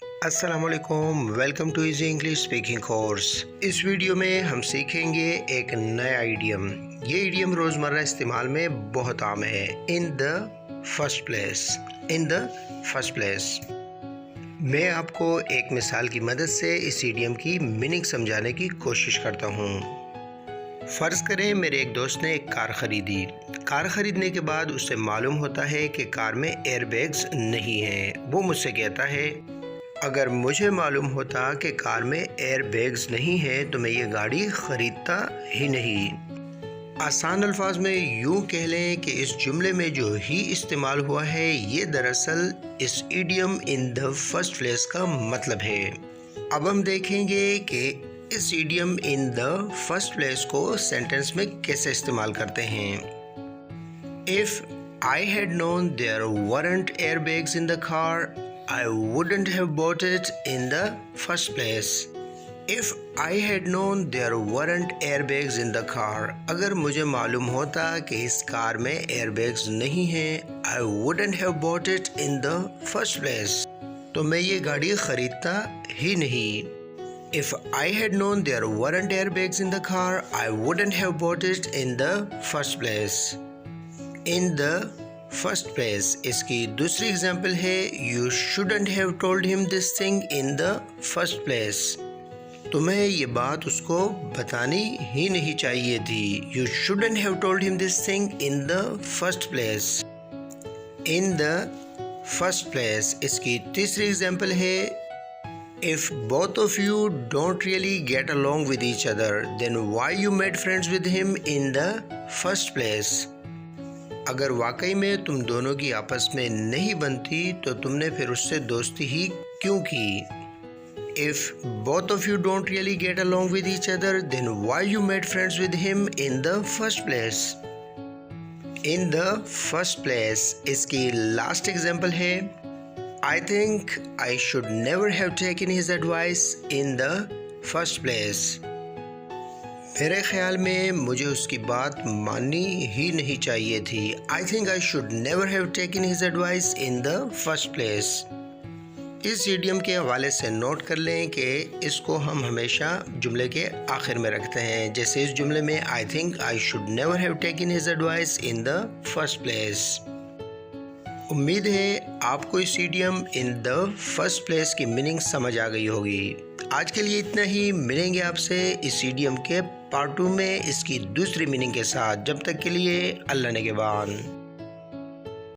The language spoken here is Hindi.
अस्सलामुअलैकुम, welcome to easy English speaking course. इस वीडियो में हम सीखेंगे एक नया इडियम। ये इडियम रोज़मर्रा इस्तेमाल में बहुत आम है। इन the first place. In the first place. मैं आपको एक मिसाल की मदद से इस इडियम की मीनिंग समझाने की कोशिश करता हूँ। फ़र्ज़ करें मेरे एक दोस्त ने एक कार ख़रीदी। कार ख़रीदने के बाद उसे मालूम होता है कि कार में एयरबैग्स नहीं हैं। वो मुझसे कहता है, अगर मुझे मालूम होता कि कार में एयरबैग्स नहीं हैं तो मैं ये गाड़ी ख़रीदता ही नहीं। आसान अल्फाज में यूँ कह लें कि इस जुमले में जो ही इस्तेमाल हुआ है ये दरअसल इस idiom in the first place का मतलब है। अब हम देखेंगे कि इस idiom in the first place को सेंटेंस में कैसे इस्तेमाल करते हैं। If I had known there weren't airbags in the car, I wouldn't have bought it in the first place. If I had known there weren't airbags in the car, अगर मुझे मालूम होता कि इस कार में एयरबैग्स नहीं हैं, I wouldn't have bought it in the first place. तो मैं ये गाड़ी ख़रीदता ही नहीं। If I had known there weren't airbags in the car, I wouldn't have bought it in the first place. In the first place इसकी दूसरी एग्जाम्पल है, you shouldn't have told him this thing in the first place. तुम्हें ये बात उसको बतानी ही नहीं चाहिए थी। You shouldn't have told him this thing in the first place. In the first place इसकी तीसरी एग्जाम्पल है, if both of you don't really get along with each other than why you made friends with him in the first place. अगर वाकई में तुम दोनों की आपस में नहीं बनती तो तुमने फिर उससे दोस्ती ही क्यों की। If both of you don't really get along with each other than why you made friends with him in the first place. In the first place इसकी लास्ट एग्जाम्पल है, I think I should never have taken his advice in the first place. मेरे ख्याल में मुझे उसकी बात माननी ही नहीं चाहिए थी। I think I should never have taken his advice in the first place. इस इडियम के हवाले से नोट कर लें कि इसको हम हमेशा जुमले के आखिर में रखते हैं। जैसे इस जुमले में I think I should never have taken his advice in the first place. उम्मीद है आपको इस idiom in the first place की मीनिंग समझ आ गई होगी। आज के लिए इतना ही। मिलेंगे आपसे इस इडियम के पार्ट 2 में इसकी दूसरी मीनिंग के साथ। जब तक के लिए अल्लाह निगहबान।